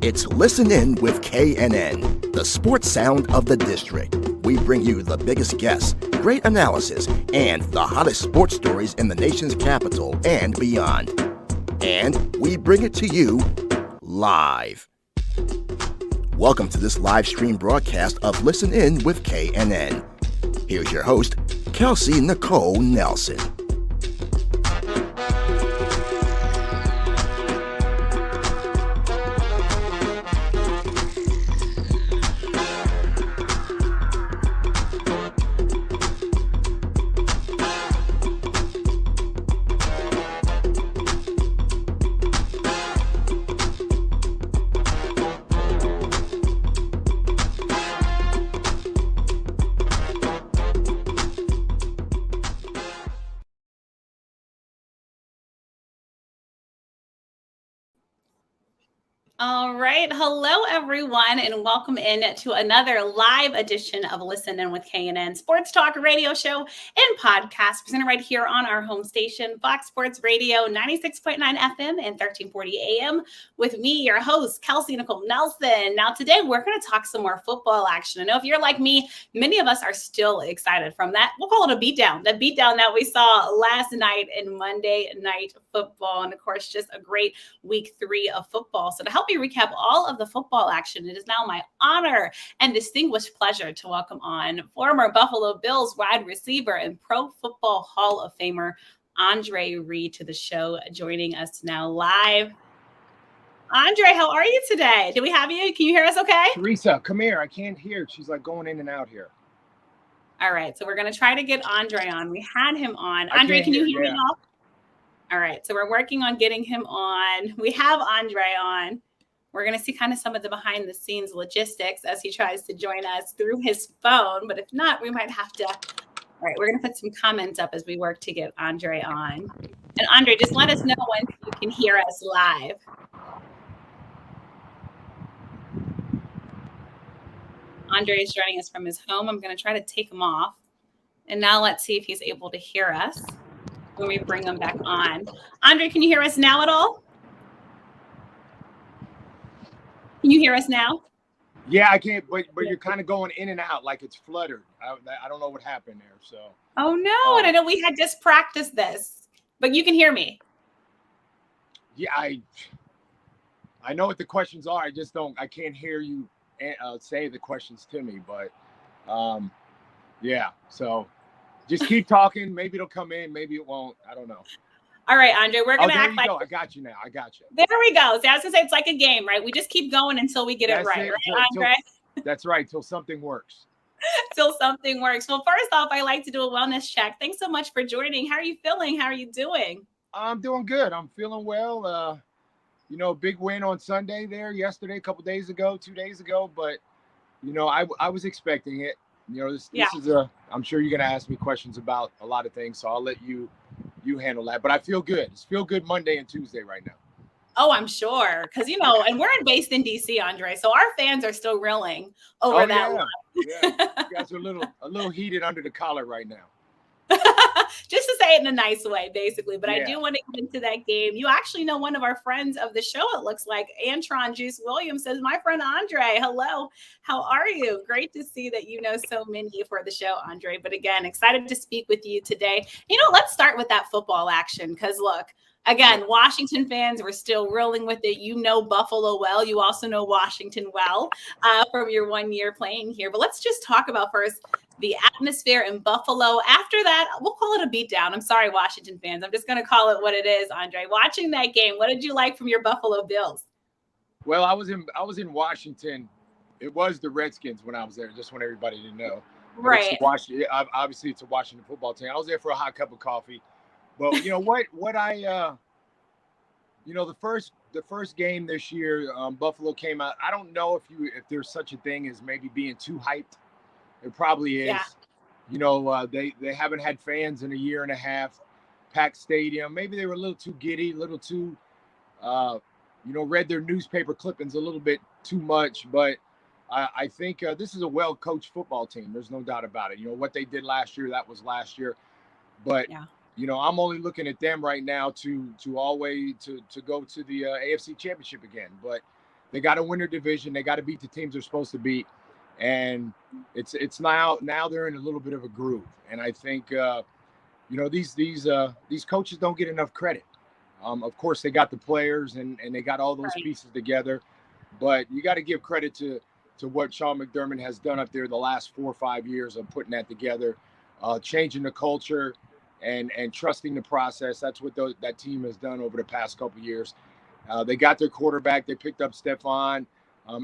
It's Listen In with KNN, the sports sound of the district. We bring you the biggest guests, great analysis, and the hottest sports stories in the nation's capital and beyond. And we bring it to you live. Welcome to this live stream broadcast of Listen In with KNN. Here's your host, Kelsey Nicole Nelson. All right. Hello, everyone, and welcome in to another live edition of Listen In with KNN Sports Talk radio show and podcast presented right here on our home station, Fox Sports Radio, 96.9 FM and 1340 AM with me, your host, Kelsey Nicole Nelson. Now, today we're going to talk some more football action. I know if you're like me, many of us are still excited from that. We'll call it a beatdown, the beatdown that we saw last night in Monday Night Football. And of course, just a great week 3 of football. So to help me recap all of the football action, it is now my honor and distinguished pleasure to welcome on former Buffalo Bills wide receiver and Pro Football Hall of Famer Andre Reed to the show, joining us now live. Andre, how are you today? Do we have you? Can you hear us okay? Teresa, come here. I can't hear. She's like going in and out here. All right, so we're going to try to get Andre on. We had him on. Andre, can you hear me now? All right, so we're working on getting him on. We have Andre on. We're going to see kind of some of the behind the scenes logistics as he tries to join us through his phone. But if not, we might have to. All right, we're going to put some comments up as we work to get Andre on. And Andre, just let us know when you can hear us live. Andre is joining us from his home. I'm going to try to take him off. And now let's see if he's able to hear us when we bring him back on. Andre, can you hear us now at all? Can you hear us now? Yeah, I can't, but you're kind of going in and out like it's fluttered. I don't know what happened there. So. Oh, no. And I know we had just practiced this, but you can hear me. Yeah, I know what the questions are. I can't hear you say the questions to me, but yeah. So just keep talking. Maybe it'll come in. Maybe it won't. I don't know. All right, Andre, we're going to act like. I got you now. I got you. There we go. So I was going to say it's like a game, right? We just keep going until we get it right, Andre? That's right. Till something works. Till something works. Well, first off, I like to do a wellness check. Thanks so much for joining. How are you feeling? How are you doing? I'm doing good. I'm feeling well. Big win on Sunday there yesterday, a couple days ago, 2 days ago. But, I was expecting it. This is I'm sure you're going to ask me questions about a lot of things, so I'll let you handle that. But I feel good. It's feel good Monday and Tuesday right now. Oh, I'm sure. Because, and we're based in D.C., Andre, so our fans are still reeling over that. Yeah. You guys are a little heated under the collar right now. Just to say it in a nice way, basically. But I do want to get into that game. You actually know one of our friends of the show, it looks like. Antron Juice Williams says, my friend Andre, hello. How are you? Great to see that you know so many for the show, Andre. But again, excited to speak with you today. Let's start with that football action. Because look, again, Washington fans, we're still rolling with it. You know Buffalo well. You also know Washington well from your 1 year playing here. But let's just talk about first the atmosphere in Buffalo. After that, we'll call it a beatdown. I'm sorry, Washington fans. I'm just going to call it what it is, Andre. Watching that game, what did you like from your Buffalo Bills? Well, I was in Washington. It was the Redskins when I was there. Just want everybody to know. Right. Obviously, it's a Washington football team. I was there for a hot cup of coffee. But the first game this year, Buffalo came out. I don't know if there's such a thing as maybe being too hyped. It probably is. Yeah. They haven't had fans in a year and a half. Packed stadium. Maybe they were a little too giddy, a little too, read their newspaper clippings a little bit too much. But I think this is a well-coached football team. There's no doubt about it. What they did last year, that was last year. But I'm only looking at them right now to go to the AFC Championship again. But They got to win their division. They got to beat the teams they're supposed to beat. And it's now they're in a little bit of a groove. And I think, these coaches don't get enough credit. Of course, they got the players and they got all those pieces together. But you got to give credit to what Sean McDermott has done up there the last 4 or 5 years of putting that together, changing the culture and trusting the process. That's what that team has done over the past couple of years. They got their quarterback. They picked up Stephon.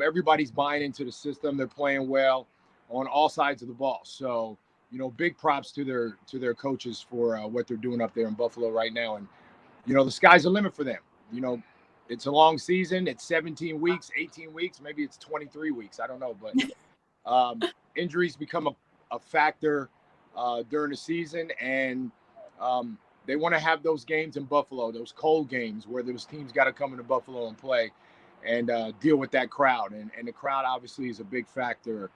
Everybody's buying into the system. They're playing well on all sides of the ball. So, big props to their coaches for what they're doing up there in Buffalo right now. And, the sky's the limit for them. It's a long season. It's 17 weeks, 18 weeks, maybe it's 23 weeks. I don't know. But injuries become a factor during the season. And they want to have those games in Buffalo, those cold games where those teams got to come into Buffalo and play and deal with that crowd. And the crowd obviously is a big factor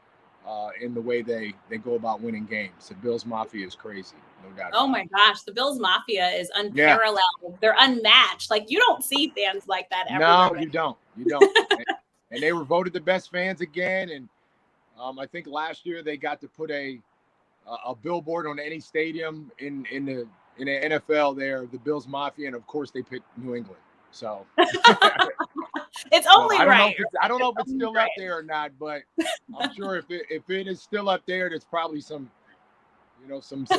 in the way they go about winning games. The Bills Mafia is crazy, no doubt. Oh my gosh, the Bills Mafia is unparalleled. Yeah. They're unmatched. Like, you don't see fans like that everywhere. No, you don't. and they were voted the best fans again. And I think last year they got to put a billboard on any stadium in the NFL there, the Bills Mafia, and of course they picked New England. So it's only right. I don't know if it's still up there or not, but I'm sure if it is still up there, there's probably some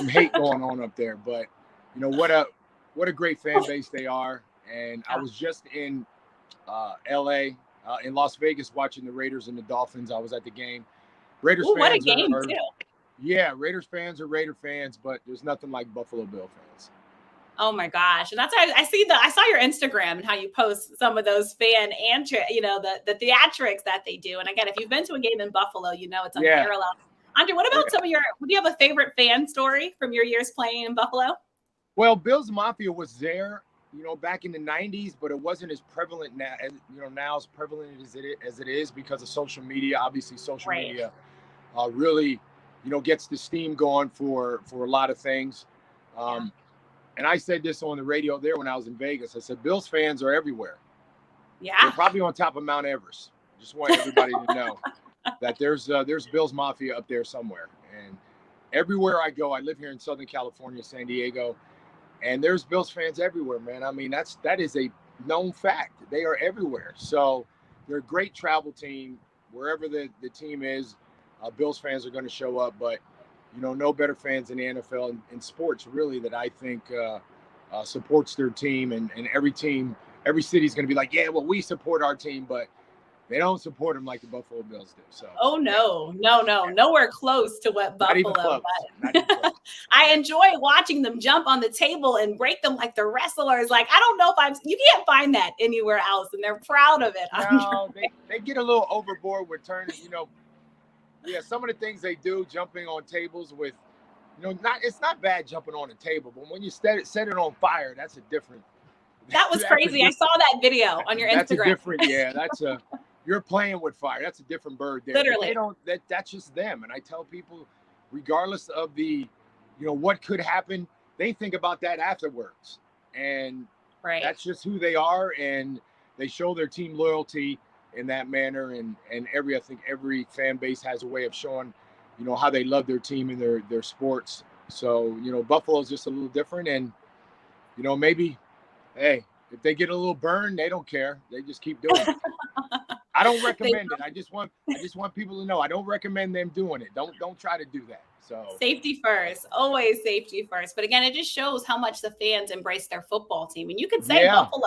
hate going on up there. But what a great fan base they are. And I was just in LA, in Las Vegas, watching the Raiders and the Dolphins. I was at the game. Raiders fans what a game too. Yeah, Raiders fans are Raider fans, but there's nothing like Buffalo Bill fans. Oh my gosh. And that's why I saw your Instagram and how you post some of those fan and the theatrics that they do. And again, if you've been to a game in Buffalo, it's unparalleled. Andre, what about do you have a favorite fan story from your years playing in Buffalo? Well, Bills Mafia was there, back in the 90s, but it wasn't as prevalent now as prevalent as it is because of social media. Obviously social media really, gets the steam going for a lot of things. And I said this on the radio there when I was in Vegas. I said, Bills fans are everywhere. Yeah. They're probably on top of Mount Everest. Just want everybody to know that there's Bills Mafia up there somewhere. And everywhere I go, I live here in Southern California, San Diego, and there's Bills fans everywhere, man. I mean, that is a known fact. They are everywhere. So they're a great travel team. Wherever the team is, Bills fans are going to show up. But no better fans in the NFL and in sports, really, that I think supports their team. And every city's going to be like, yeah, well, we support our team, but they don't support them like the Buffalo Bills do. So. Oh, no, nowhere close to what Buffalo does. Not even close. I enjoy watching them jump on the table and break them like the wrestlers. Like, I don't know if you can't find that anywhere else, and they're proud of it. No, they get a little overboard with turning, Yeah, some of the things they do, jumping on tables with, it's not bad jumping on a table, but when you set it on fire, that's a different. That was crazy. I saw that video on your Instagram. That's a different, you're playing with fire. That's a different bird there. Literally. That's just them. And I tell people, regardless of the, what could happen, they think about that afterwards. And that's just who they are. And they show their team loyalty in that manner, and I think every fan base has a way of showing, how they love their team and their sports. So, Buffalo's just a little different, and, maybe, hey, if they get a little burn, they don't care. They just keep doing it. I don't recommend it. I just want people to know I don't recommend them doing it. Don't try to do that. So safety first, always safety first. But again, it just shows how much the fans embrace their football team. And you could say Buffalo,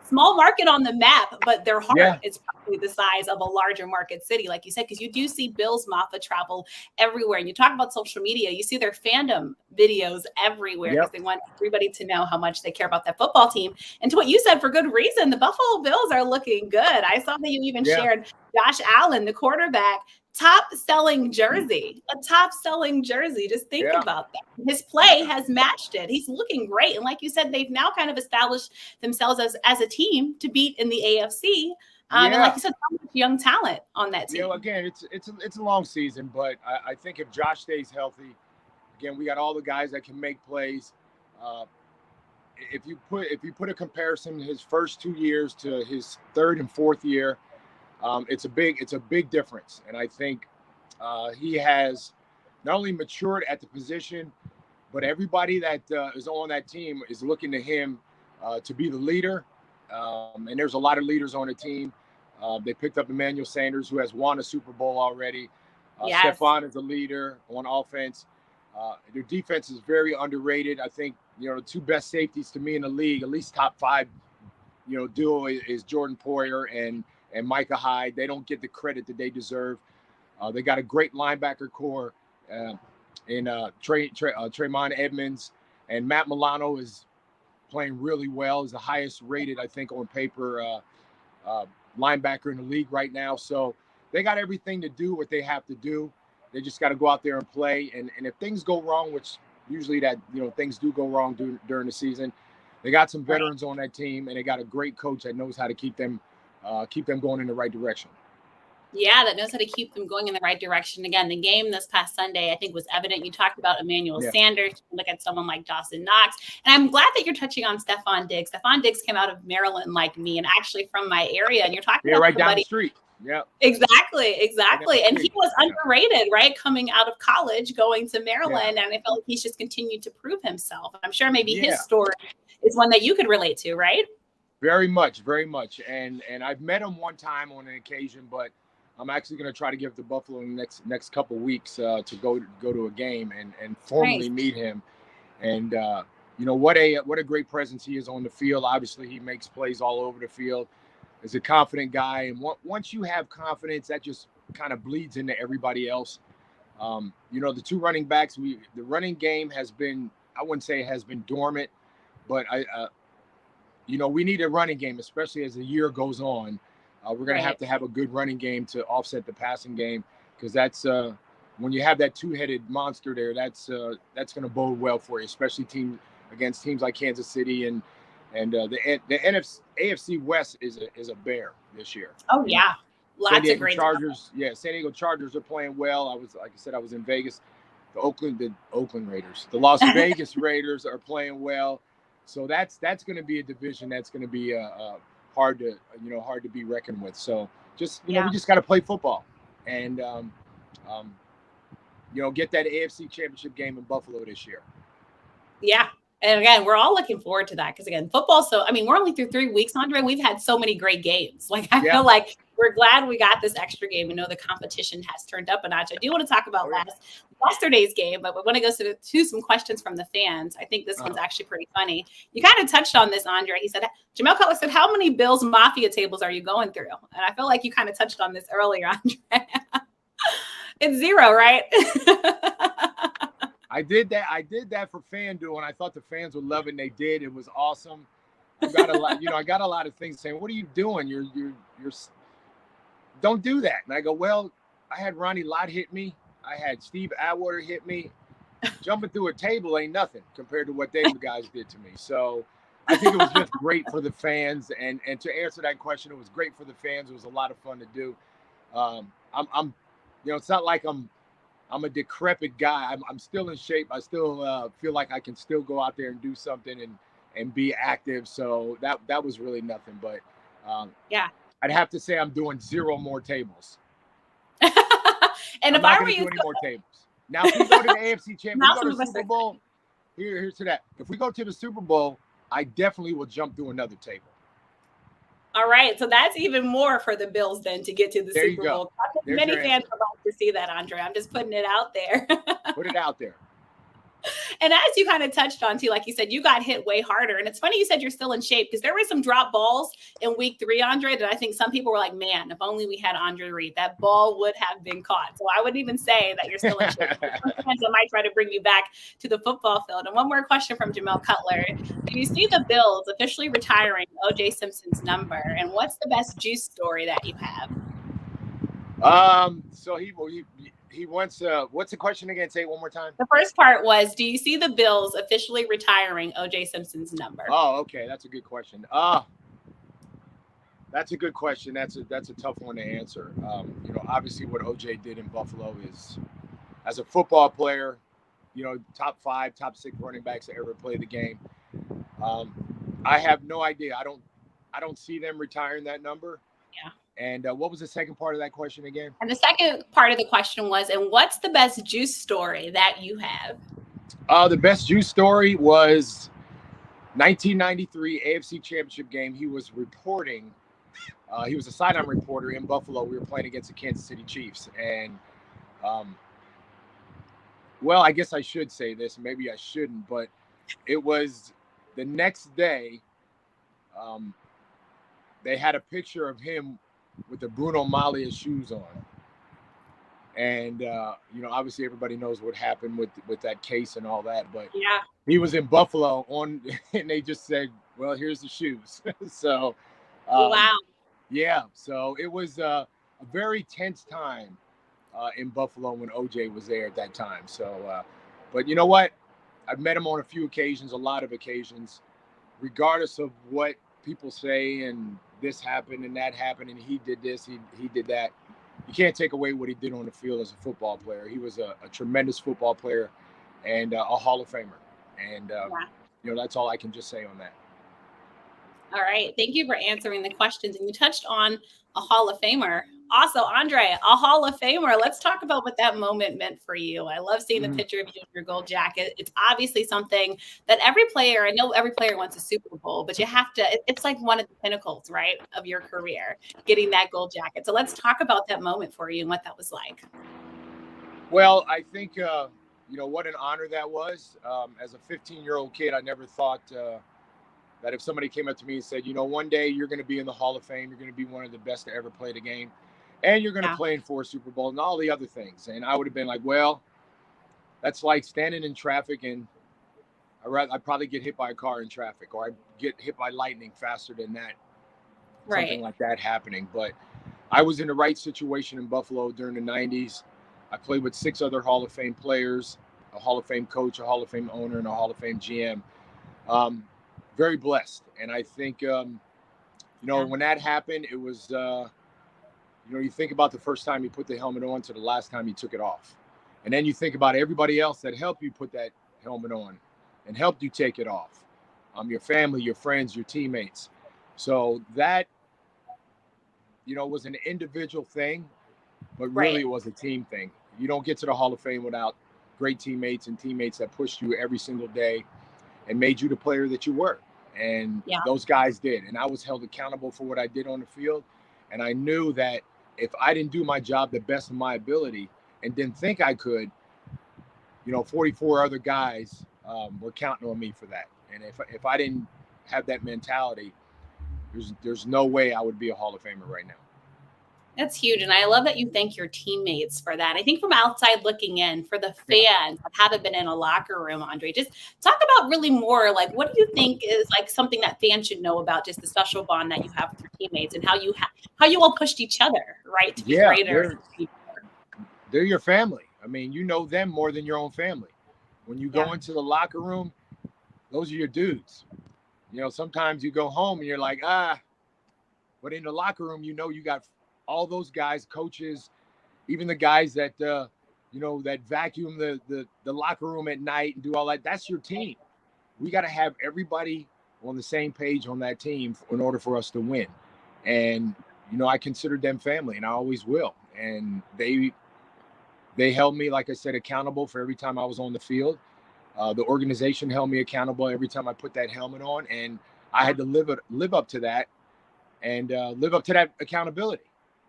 small market on the map, but their heart is probably the size of a larger market city, like you said, because you do see Bills Mafia travel everywhere. And you talk about social media, you see their fandom videos everywhere because they want everybody to know how much they care about that football team. And to what you said, for good reason, the Buffalo Bills are looking good. I saw that you even shared Josh Allen, the quarterback, top-selling jersey, a top-selling jersey. Just think about that. His play has matched it. He's looking great. And like you said, they've now kind of established themselves as a team to beat in the AFC. And like you said, so much young talent on that team. Again, it's a long season, but I think if Josh stays healthy, again, we got all the guys that can make plays. If you put a comparison his first 2 years to his third and fourth year, it's a big difference. And I think he has not only matured at the position, but everybody that is on that team is looking to him to be the leader. And there's a lot of leaders on the team. They picked up Emmanuel Sanders, who has won a Super Bowl already. Yes. Stephon is a leader on offense. Their defense is very underrated. I think, the two best safeties to me in the league, at least top 5, duo is Jordan Poyer and Micah Hyde. They don't get the credit that they deserve. They got a great linebacker core in Tremont Edmonds, and Matt Milano is playing really well. He's the highest rated, I think, on paper linebacker in the league right now. So they got everything to do what they have to do. They just got to go out there and play. And if things go wrong, which usually things do go wrong during the season, they got some veterans on that team, and they got a great coach that knows how to keep them going in the right direction. Yeah, that knows how to keep them going in the right direction. Again, the game this past Sunday, I think, was evident. You talked about Emmanuel Sanders. Look at someone like Dawson Knox. And I'm glad that you're touching on Stephon Diggs. Stephon Diggs came out of Maryland like me and actually from my area. And you're talking about right down the street. Yeah. Exactly. And he was underrated, right? Coming out of college, going to Maryland. Yeah. And I felt like he's just continued to prove himself. I'm sure maybe his story is one that you could relate to, right? Very much. And I've met him one time on an occasion, but I'm actually going to try to give to Buffalo in the next couple of weeks to go to a game and formally meet him. And what a great presence he is on the field. Obviously, he makes plays all over the field. He's a confident guy, and once you have confidence, that just kind of bleeds into everybody else. The two running backs, the running game has been, I wouldn't say it has been dormant, but we need a running game, especially as the year goes on. We're going to have a good running game to offset the passing game, because that's when you have that two-headed monster there, that's going to bode well for you, especially against teams like Kansas City and the AFC West is a bear this year. Oh yeah, lots of great Chargers. Yeah, San Diego Chargers are playing well. I was in Vegas. The Oakland Raiders, the Las Vegas Raiders are playing well. So that's going to be a division that's going to be hard to be reckoned with. So we just got to play football and get that AFC Championship game in Buffalo this year. Yeah. And again, we're all looking forward to that because, again, football. So, I mean, we're only through 3 weeks, Andre. We've had so many great games. Like, I feel like we're glad we got this extra game. We know the competition has turned up a notch. I do want to talk about yesterday's game, but we want to go to some questions from the fans. I think this one's actually pretty funny. You kind of touched on this, Andre. He said, Jamel Cutler said, how many Bills Mafia tables are you going through? And I feel like you kind of touched on this earlier, Andre. It's 0, right? I did that for FanDuel, and I thought the fans would love it, and they did. It was awesome. I got a lot of things saying, "What are you doing? You're don't do that." And I go, "Well, I had Ronnie Lott hit me. I had Steve Atwater hit me. Jumping through a table ain't nothing compared to what they guys did to me." So I think it was just great for the fans. And to answer that question, it was great for the fans. It was a lot of fun to do. It's not like I'm a decrepit guy. I'm still in shape. I still feel like I can still go out there and do something and be active. So that was really nothing. But I'd have to say I'm doing 0 more tables. And if I were you, do any more tables. Now, if we go to the AFC Championship, we go to the Super Bowl. Here's to that. If we go to the Super Bowl, I definitely will jump through another table. All right, so that's even more for the Bills then to get to the Super Bowl. Many fans would like to see that, Andre. I'm just putting it out there. Put it out there. And as you kind of touched on too, like you said, you got hit way harder. And it's funny you said you're still in shape because there were some drop balls in week 3, Andre, that I think some people were like, man, if only we had Andre Reed, that ball would have been caught. So I wouldn't even say that you're still in shape. Sometimes I might try to bring you back to the football field. And one more question from Jamel Cutler. Do you see the Bills officially retiring O.J. Simpson's number? And what's the best juice story that you have? So he wants what's the question again? Say it one more time. The first part was, do you see the Bills officially retiring O.J. Simpson's number? Oh, okay. That's a good question. That's a good question. That's a tough one to answer. Obviously what O.J. did in Buffalo is, as a football player, top 5, top 6 running backs that ever played the game. I have no idea. I don't see them retiring that number. Yeah. And what was the second part of that question again? And the second part of the question was, and what's the best juice story that you have? The best juice story was 1993 AFC Championship game. He was reporting. He was a sideline reporter in Buffalo. We were playing against the Kansas City Chiefs. And, well, I guess I should say this. Maybe I shouldn't. But it was the next day. They had a picture of him with the Bruno Maglia shoes on. And, obviously everybody knows what happened with that case and all that. But yeah, he was in Buffalo and they just said, well, here's the shoes. So, wow. Yeah. So it was a very tense time in Buffalo when OJ was there at that time. So, but you know what? I've met him on a few occasions, a lot of occasions, regardless of what people say and this happened and that happened and he did this, he did that. You can't take away what he did on the field as a football player. He was a tremendous football player and a Hall of Famer. And, that's all I can just say on that. All right. Thank you for answering the questions. And you touched on a Hall of Famer. Also, Andre, a Hall of Famer. Let's talk about what that moment meant for you. I love seeing the picture of you in your gold jacket. It's obviously something that every player, I know every player wants a Super Bowl, but you have to, it's like one of the pinnacles, right, of your career, getting that gold jacket. So let's talk about that moment for you and what that was like. Well, I think, what an honor that was. As a 15-year-old kid, I never thought that if somebody came up to me and said, one day you're going to be in the Hall of Fame, you're going to be one of the best to ever play the game, and you're going to play in 4 Super Bowls and all the other things. And I would have been like, well, that's like standing in traffic and I'd probably get hit by a car in traffic, or I'd get hit by lightning faster than that. Right. Something like that happening. But I was in the right situation in Buffalo during the 90s. I played with 6 other Hall of Fame players, a Hall of Fame coach, a Hall of Fame owner, and a Hall of Fame GM. Very blessed. And I think, when that happened, it was, you think about the first time you put the helmet on to the last time you took it off. And then you think about everybody else that helped you put that helmet on and helped you take it off. Your family, your friends, your teammates. So that, was an individual thing, but really it was a team thing. You don't get to the Hall of Fame without great teammates and teammates that pushed you every single day and made you the player that you were. And those guys did. And I was held accountable for what I did on the field. And I knew that if I didn't do my job the best of my ability and didn't think I could, 44 other guys were counting on me for that. And if I didn't have that mentality, there's no way I would be a Hall of Famer right now. That's huge. And I love that you thank your teammates for that. I think from outside looking in, for the fans that haven't been in a locker room, Andre, just talk about really more, like, what do you think is like something that fans should know about just the special bond that you have with your teammates and how you all pushed each other, right, to be greater? They're your family. I mean, you know them more than your own family. When you go into the locker room, those are your dudes. Sometimes you go home and you're like, but in the locker room, you got all those guys, coaches, even the guys that, that vacuum the locker room at night and do all that. That's your team. We got to have everybody on the same page on that team in order for us to win. And, I considered them family, and I always will. And they held me, like I said, accountable for every time I was on the field. The organization held me accountable every time I put that helmet on, and I had to live up to that and live up to that accountability.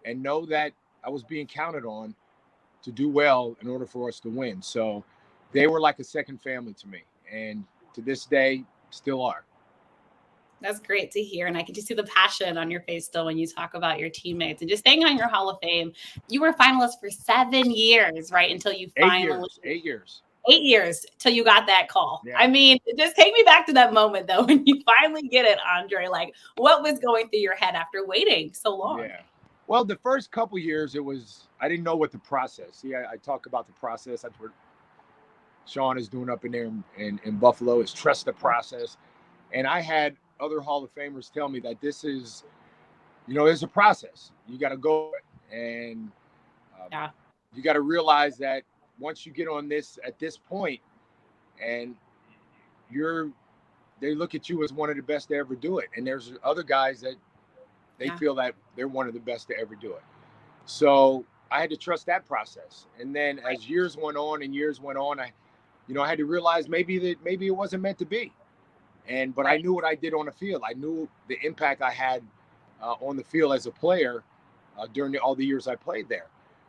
And know that I was being counted on to do well in order for us to win. So they were like a second family to me. And to this day, still are. That's great to hear. And I can just see the passion on your face still when you talk about your teammates. And just staying on your Hall of Fame, you were a finalist for 7 years, right? Until you finally... 8 years. 8 years till you got that call. Yeah. I mean, just take me back to that moment, though, when you finally get it, Andre. Like, what was going through your head after waiting so long? Yeah. Well, the first couple years, I didn't know what the process. See, I talk about the process. That's what Sean is doing up in there in Buffalo, is trust the process. And I had other Hall of Famers tell me that this is, there's a process. You got to go. And you got to realize that once you get on this, at this point, and they look at you as one of the best to ever do it. And there's other guys that, They feel that they're one of the best to ever do it. So I had to trust that process. And then as years went on, I had to realize maybe it wasn't meant to be. But I knew what I did on the field. I knew the impact I had on the field as a player during all the years I played there.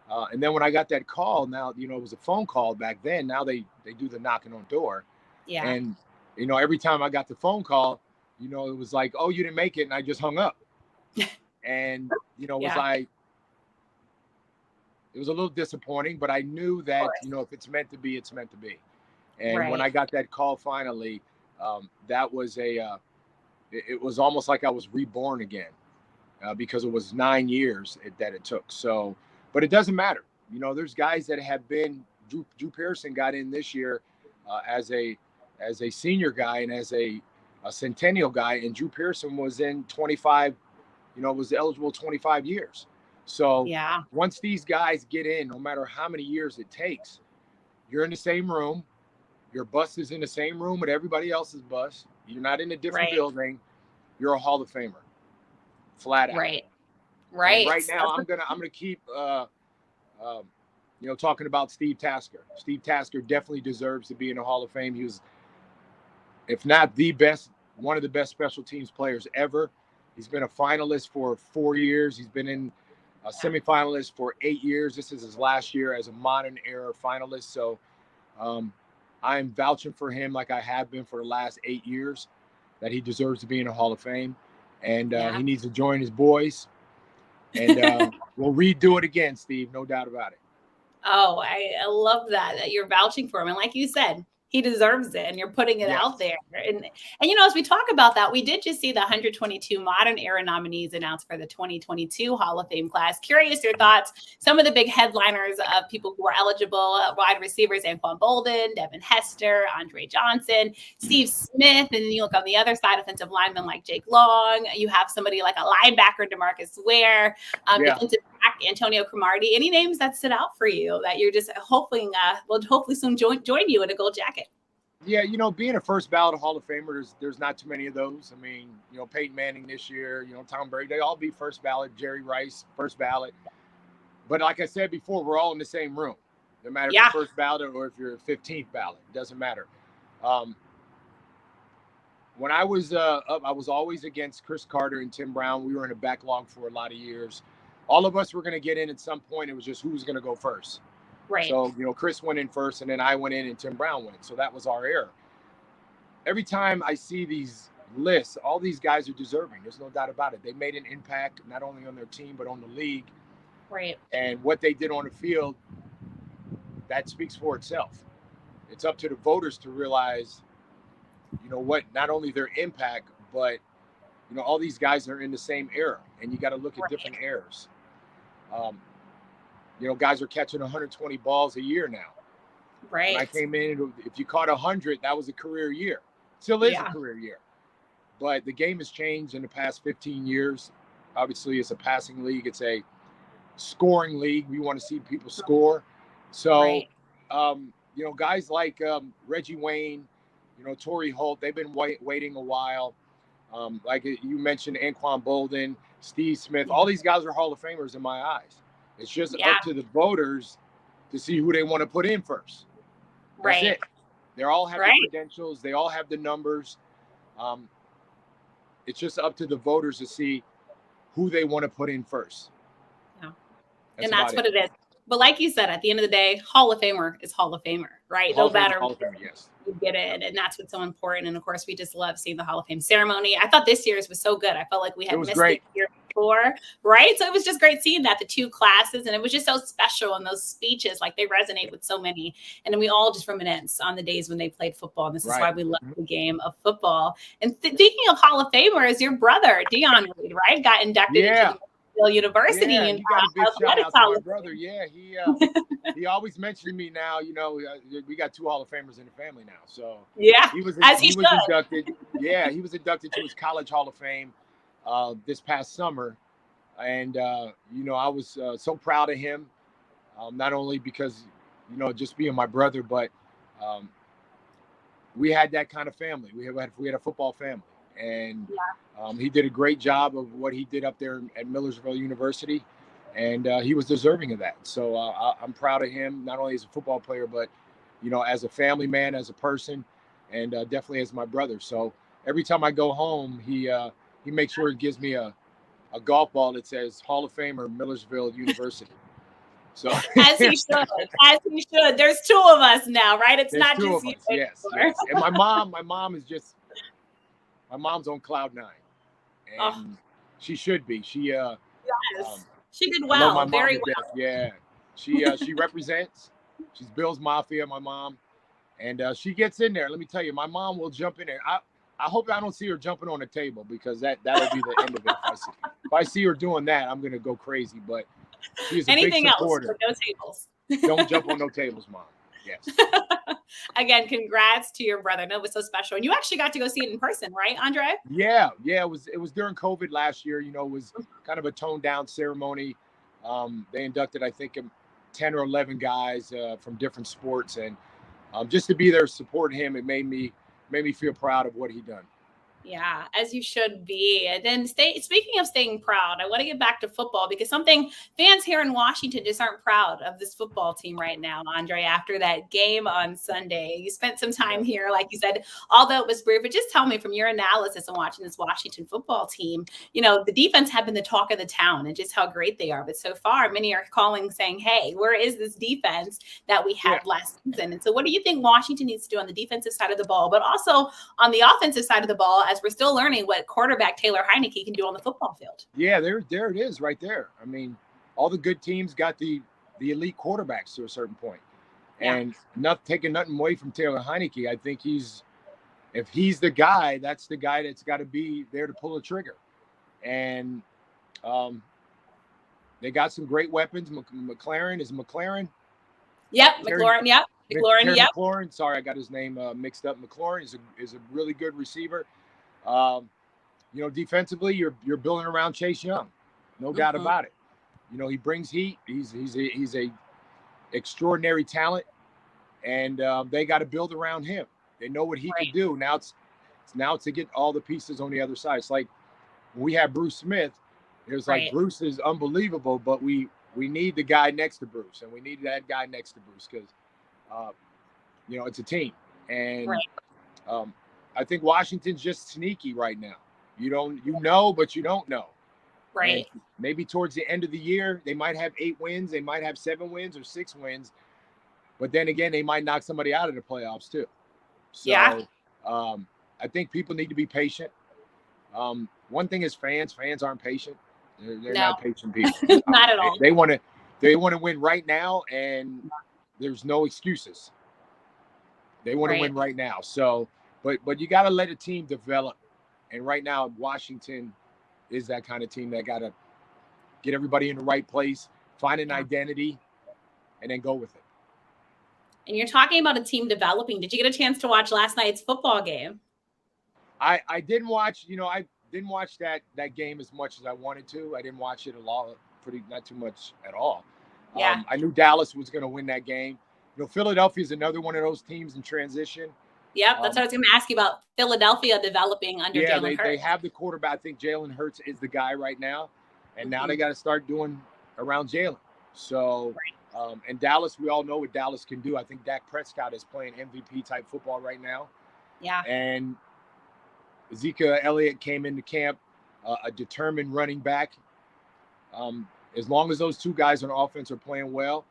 And then when I got that call, now, it was a phone call back then. Now they do the knocking on door. Yeah. And, every time I got the phone call, it was like, oh, you didn't make it. And I just hung up. And, it was a little disappointing, but I knew that, if it's meant to be, it's meant to be. And when I got that call finally, that was it was almost like I was reborn again because it was 9 years that it took. So, but it doesn't matter. There's guys that have been, Drew Pearson got in this year as a senior guy and as a centennial guy. And Drew Pearson was in 25, was eligible 25 years. So once these guys get in, no matter how many years it takes, you're in the same room. Your bus is in the same room with everybody else's bus. You're not in a different building. You're a Hall of Famer, flat out. Right. And right now, I'm gonna keep talking about Steve Tasker. Steve Tasker definitely deserves to be in the Hall of Fame. He was, if not the best, one of the best special teams players ever. He's been a finalist for 4 years. He's been in a semifinalist for 8 years. This is his last year as a modern era finalist. So I'm vouching for him like I have been for the last 8 years, that he deserves to be in the Hall of Fame. And he needs to join his boys. And we'll redo it again, Steve. No doubt about it. Oh, I love that you're vouching for him. And like you said, he deserves it, and you're putting it out there. And as we talk about that, we did just see the 122 modern era nominees announced for the 2022 Hall of Fame class. Curious your thoughts. Some of the big headliners of people who are eligible: wide receivers Anquan Boldin, Devin Hester, Andre Johnson, Steve Smith, and then you look on the other side, offensive linemen like Jake Long. You have somebody like a linebacker, DeMarcus Ware, defensive back Antonio Cromartie. Any names that stood out for you that you're just hopefully will hopefully soon join you in a gold jacket? Yeah, being a first ballot Hall of Famer, there's not too many of those. I mean, Peyton Manning this year, Tom Brady, they all be first ballot. Jerry Rice, first ballot. But like I said before, we're all in the same room. No matter if you're first ballot or if you're 15th ballot, it doesn't matter. When I was up, I was always against Chris Carter and Tim Brown. We were in a backlog for a lot of years. All of us were going to get in at some point. It was just who was going to go first. Right. So, Chris went in first, and then I went in and Tim Brown went. So that was our era. Every time I see these lists, all these guys are deserving. There's no doubt about it. They made an impact not only on their team, but on the league. Right. And what they did on the field, that speaks for itself. It's up to the voters to realize, not only their impact, but, all these guys are in the same era, and you got to look at different eras. Guys are catching 120 balls a year now. Right. When I came in, if you caught 100, that was a career year. Still is a career year. But the game has changed in the past 15 years. Obviously, it's a passing league. It's a scoring league. We want to see people score. So, guys like Reggie Wayne, Torrey Holt, they've been waiting a while. Like you mentioned, Anquan Boldin, Steve Smith, all these guys are Hall of Famers in my eyes. It's just up to the voters to see who they want to put in first. That's it. They all have the credentials. They all have the numbers. It's just up to the voters to see who they want to put in first. Yeah. That's what it is. But like you said, at the end of the day, Hall of Famer is Hall of Famer, right? No matter Hall of Famer, yes. You get it. And that's what's so important. And of course, we just love seeing the Hall of Fame ceremony. I thought this year's was so good. I felt like we had missed it the year before, right? So it was just great seeing that, the two classes, and it was just so special. And those speeches, like they resonate with so many. And then we all just reminisce on the days when they played football. And this is why we love the game of football. And speaking of Hall of Famers, your brother, Dion Reed, right, got inducted into University and you got a big shout out to my brother. Yeah, he always mentioned me now. We got two Hall of Famers in the family now. So he was inducted. Yeah, he was inducted to his College Hall of Fame this past summer, and I was so proud of him. Not only because just being my brother, but we had that kind of family. We had a football family, And he did a great job of what he did up there at Millersville University, and he was deserving of that. So I'm proud of him, not only as a football player, but as a family man, as a person, and definitely as my brother. So every time I go home, he makes sure he gives me a golf ball that says Hall of Famer Millersville University. So as he should. There's two of us now, right? It's there's not two just of you. us. Yes. And my mom's on cloud nine, and she should be. She yes. She did I love well, my very mom to well. death. Yeah, she represents. She's Bill's Mafia, my mom, and she gets in there. Let me tell you, my mom will jump in there. I hope I don't see her jumping on the table, because that'll be the end of it. If I see her doing that, I'm gonna go crazy. But she's a Anything big supporter. else, but no tables. Don't jump on no tables, Mom. Yes. Again, congrats to your brother. That was so special. And you actually got to go see it in person, right, Andre? Yeah. It was during COVID last year. It was kind of a toned down ceremony. They inducted, I think, 10 or 11 guys from different sports, and just to be there supporting him, it made me feel proud of what he done. Yeah, as you should be. And then speaking of staying proud, I want to get back to football, because something fans here in Washington just aren't proud of this football team right now, Andre, after that game on Sunday. You spent some time here, like you said, although it was brief, but just tell me from your analysis and watching this Washington football team, the defense have been the talk of the town and just how great they are. But so far, many are calling saying, hey, where is this defense that we had last season? And so what do you think Washington needs to do on the defensive side of the ball, but also on the offensive side of the ball, as we're still learning what quarterback Taylor Heineke can do on the football field? Yeah, there it is right there. I mean, all the good teams got the elite quarterbacks to a certain point. And not taking nothing away from Taylor Heineke. I think if he's the guy, that's the guy that's got to be there to pull the trigger. And they got some great weapons. McLaurin. Yep, McLaurin. Yep. McLaurin. Sorry, I got his name mixed up. McLaurin is a really good receiver. Defensively, you're building around Chase Young, no doubt about it. He brings heat. He's a extraordinary talent, and they got to build around him. They know what he can do. Now it's to get all the pieces on the other side. It's like when we had Bruce Smith. It was like Bruce is unbelievable, but we need the guy next to Bruce, and we need that guy next to Bruce, because it's a team. And I think Washington's just sneaky right now. But you don't know. Right. And maybe towards the end of the year, they might have 8 wins. They might have 7 wins or 6 wins. But then again, they might knock somebody out of the playoffs too. So I think people need to be patient. One thing is fans aren't patient. They're not patient people. Not at all. They want to win right now, and there's no excuses. They want to win right now. So, but you got to let a team develop. And right now, Washington is that kind of team that got to get everybody in the right place, find an identity, and then go with it. And you're talking about a team developing. Did you get a chance to watch last night's football game? I didn't watch. I didn't watch that game as much as I wanted to. I didn't watch it a lot, not too much at all. Yeah. I knew Dallas was going to win that game. Philadelphia is another one of those teams in transition. Yep, that's what I was going to ask you about. Philadelphia developing under Jalen Hurts. They have the quarterback. I think Jalen Hurts is the guy right now, and now they got to start doing around Jalen. So, and Dallas, we all know what Dallas can do. I think Dak Prescott is playing MVP type football right now. Yeah. And Ezekiel Elliott came into camp, a determined running back. As long as those two guys on offense are playing well,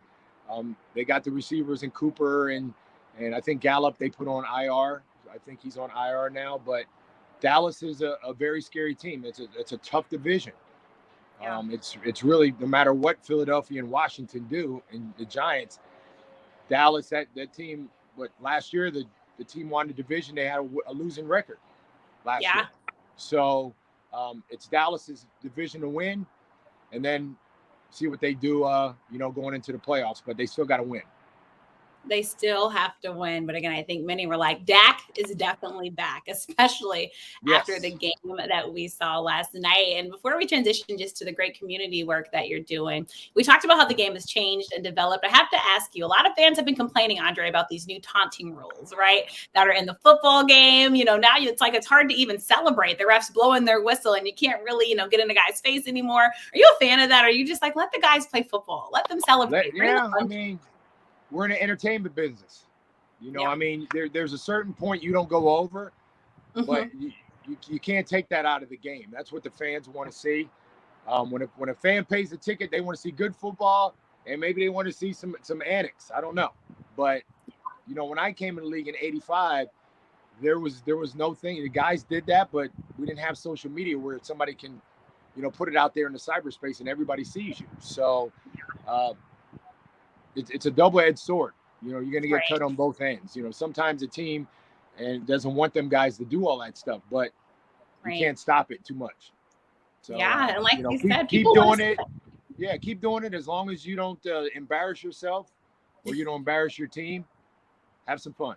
they got the receivers in Cooper and I think Gallup they put on IR. I think he's on IR now. But Dallas is a very scary team. It's a tough division. Yeah. It's really, no matter what Philadelphia and Washington do, and the Giants, Dallas, that team. But last year the team won the division. They had a losing record last year. So it's Dallas's division to win, and then see what they do. Going into the playoffs, but they still got to win. They still have to win. But again, I think many were like, Dak is definitely back, especially after the Yes. game that we saw last night. And before we transition just to the great community work that you're doing, we talked about how the game has changed and developed. I have to ask you, a lot of fans have been complaining, Andre, about these new taunting rules, right? That are in the football game. Now it's like it's hard to even celebrate. The ref's blowing their whistle and you can't really, get in a guy's face anymore. Are you a fan of that? Or are you just like, let the guys play football? Let them celebrate. We're in the entertainment business. Yeah. I mean, there's a certain point you don't go over, but you can't take that out of the game. That's what the fans want to see. When a fan pays a ticket, they want to see good football, and maybe they want to see some antics. I don't know, but when I came in the league in '85, there was no thing. The guys did that, but we didn't have social media where somebody can, put it out there in the cyberspace and everybody sees you. So. It's a double-edged sword. You're going to get cut on both ends. Sometimes a team and doesn't want them guys to do all that stuff, but you can't stop it too much. So and like you said, keep doing it. Yeah, keep doing it as long as you don't embarrass yourself or you don't embarrass your team. Have some fun.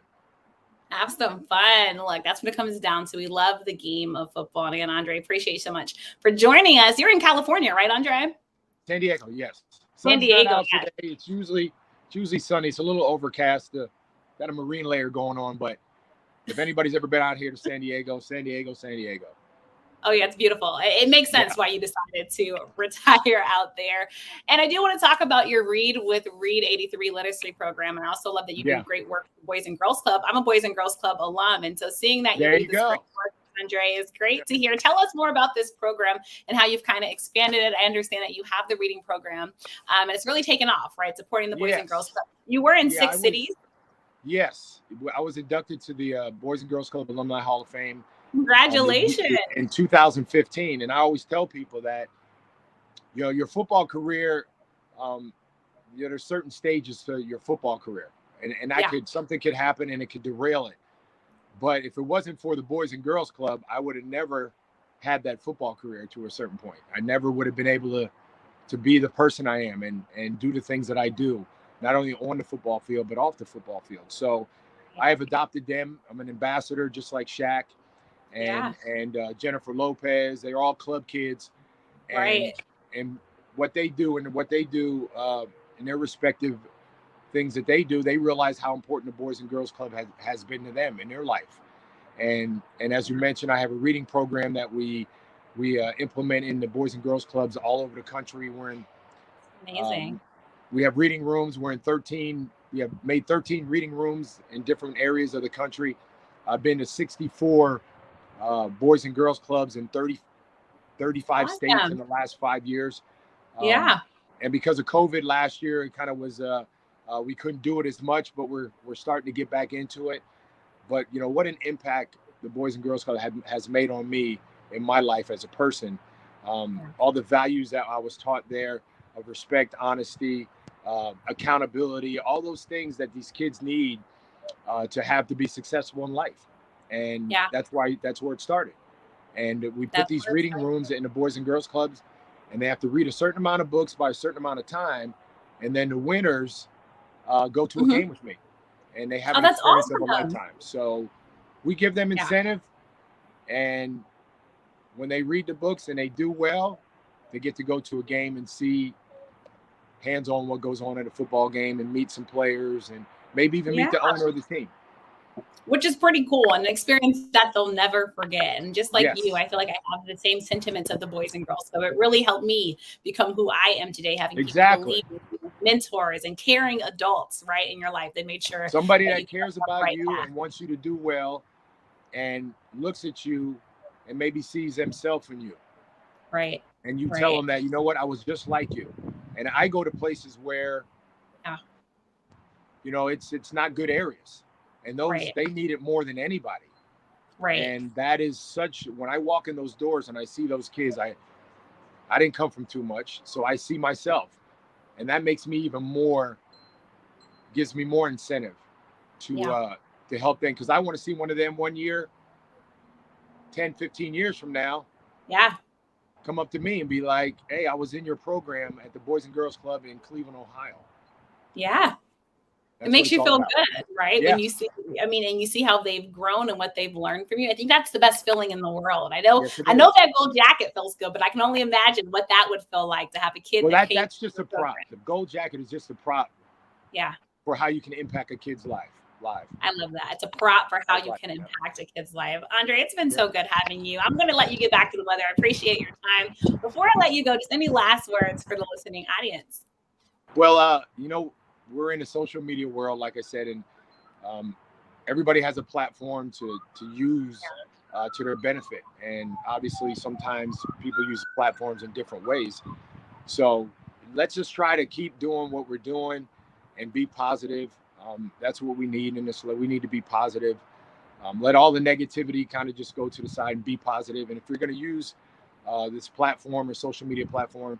Have some fun. Look, that's what it comes down to. We love the game of football. And again, Andre, appreciate you so much for joining us. You're in California, right, Andre? San Diego, yes. San Diego. Not out today. It's usually sunny. It's a little overcast. Got a marine layer going on, but if anybody's ever been out here to San Diego. Oh, yeah, it's beautiful. It makes sense why you decided to retire out there. And I do want to talk about your Read with Read 83 literacy program. And I also love that you do great work for Boys and Girls Club. I'm a Boys and Girls Club alum. And so seeing that you do this great work, Andre, is great to hear. Tell us more about this program and how you've kind of expanded it. I understand that you have the reading program, and it's really taken off, right? Supporting the Boys and Girls Club. You were in 6 cities. Yes, I was inducted to the Boys and Girls Club Alumni Hall of Fame. Congratulations! In 2015, and I always tell people that your football career, there's certain stages to your football career, and something could happen and it could derail it. But if it wasn't for the Boys and Girls Club, I would have never had that football career to a certain point. I never would have been able to be the person I am and do the things that I do, not only on the football field, but off the football field. So I have adopted them. I'm an ambassador, just like Shaq and Jennifer Lopez. They're all club kids. And what they do in their respective things that they do, they realize how important the Boys and Girls Club has been to them in their life. And as you mentioned, I have a reading program that we implement in the Boys and Girls Clubs all over the country. We're in amazing. We have reading rooms. We're in 13. We have made 13 reading rooms in different areas of the country. I've been to 64 Boys and Girls Clubs in 35 states in the last 5 years. And because of COVID last year, it kind of was we couldn't do it as much, but we're starting to get back into it. But what an impact the Boys and Girls Club has made on me in my life as a person. All the values that I was taught there of respect, honesty, accountability, all those things that these kids need to be successful in life. And that's where it started. And we put these reading rooms in the Boys and Girls Clubs, and they have to read a certain amount of books by a certain amount of time. And then the winners go to a game with me, and they have an experience of a lifetime. So we give them incentive, and when they read the books and they do well, they get to go to a game and see hands-on what goes on at a football game and meet some players and maybe even meet the owner of the team. Which is pretty cool, and an experience that they'll never forget. And just like you, I feel like I have the same sentiments of the Boys and Girls. So it really helped me become who I am today, having people lead, mentors and caring adults, right, in your life. They made sure somebody that cares about you and wants you to do well and looks at you and maybe sees themselves in you. Right. And you tell them that, you know what, I was just like you. And I go to places where, it's not good areas. And those, they need it more than anybody. Right. And that is when I walk in those doors and I see those kids, I didn't come from too much. So I see myself. And that makes me gives me more incentive to help them. Because I want to see one of them 1 year, 10, 15 years from now. Come up to me and be like, hey, I was in your program at the Boys and Girls Club in Cleveland, Ohio. It makes you feel good, right? Yeah. When you see, and you see how they've grown and what they've learned from you. I think that's the best feeling in the world. I know that gold jacket feels good, but I can only imagine what that would feel like to have a kid. Well, that's just a prop. The gold jacket is just a prop. Yeah. For how you can impact a kid's life. I love that. It's a prop for how you can impact a kid's life. Andre, it's been so good having you. I'm going to let you get back to the weather. I appreciate your time. Before I let you go, just any last words for the listening audience? Well, we're in the social media world, like I said, and everybody has a platform to use to their benefit. And obviously, sometimes people use platforms in different ways. So let's just try to keep doing what we're doing and be positive. That's what we need in this. We need to be positive. Let all the negativity kind of just go to the side and be positive. And if you're going to use this platform or social media platform,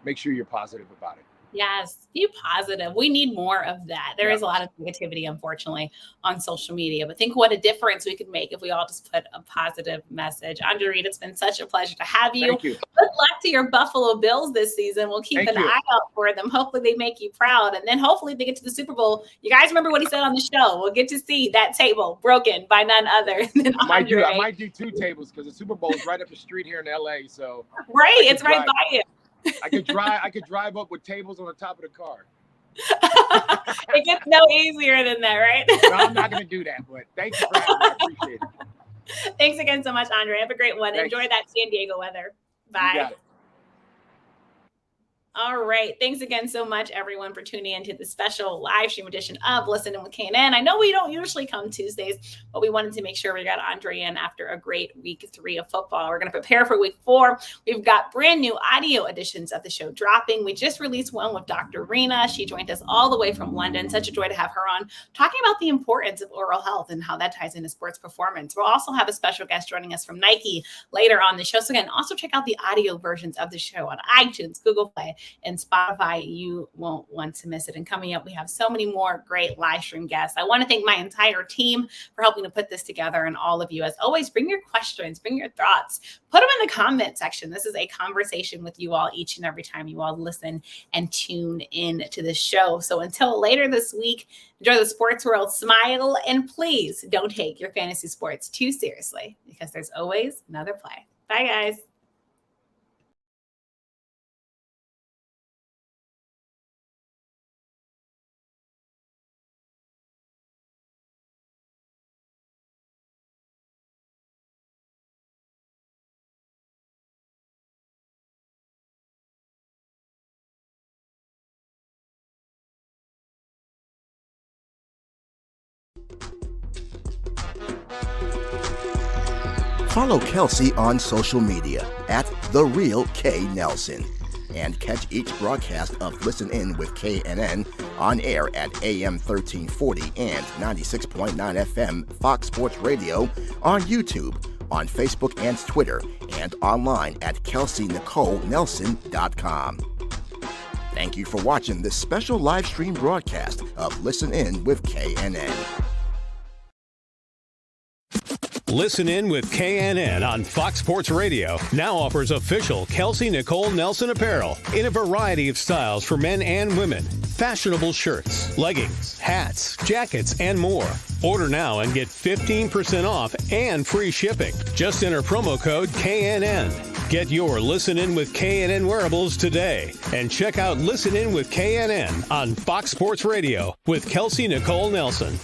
make sure you're positive about it. Yes, be positive. We need more of that. There is a lot of negativity, unfortunately, on social media. But think what a difference we could make if we all just put a positive message. Andre, it's been such a pleasure to have you. Thank you. Good luck to your Buffalo Bills this season. We'll keep an eye out for them. Hopefully they make you proud. And then hopefully they get to the Super Bowl. You guys remember what he said on the show. We'll get to see that table broken by none other than Andre. I might do 2 tables because the Super Bowl is right up the street here in LA. So it's right by you. I could drive up with tables on the top of the car. It gets no easier than that, right? No, I'm not going to do that, but thank you for having me. I appreciate it. Thanks again so much, Andre. Have a great one. Thanks. Enjoy that San Diego weather. Bye. All right. Thanks again so much, everyone, for tuning in to the special live stream edition of Listening with KNN. I know we don't usually come Tuesdays, but we wanted to make sure we got Andre in after a great week 3 of football. We're going to prepare for week 4. We've got brand new audio editions of the show dropping. We just released one with Dr. Rena. She joined us all the way from London. Such a joy to have her on, talking about the importance of oral health and how that ties into sports performance. We'll also have a special guest joining us from Nike later on the show. So again, also check out the audio versions of the show on iTunes, Google Play, and Spotify. You won't want to miss it. And coming up, we have so many more great live stream guests. I want to thank my entire team for helping to put this together, and all of you. As always, bring your questions, bring your thoughts, put them in the comment section. This is a conversation with you all each and every time you all listen and tune in to the show. So until later this week, enjoy the sports world, smile, and please don't take your fantasy sports too seriously, because there's always another play. Bye, guys. Follow Kelsey on social media at The Real K Nelson, and catch each broadcast of Listen In with KNN on air at AM 1340 and 96.9 FM Fox Sports Radio, on YouTube, on Facebook and Twitter, and online at KelseyNicoleNelson.com. Thank you for watching this special live stream broadcast of Listen In with KNN. Listen In with KNN on Fox Sports Radio now offers official Kelsey Nicole Nelson apparel in a variety of styles for men and women. Fashionable shirts, leggings, hats, jackets, and more. Order now and get 15% off and free shipping. Just enter promo code KNN. Get your Listen In with KNN wearables today. And check out Listen In with KNN on Fox Sports Radio with Kelsey Nicole Nelson.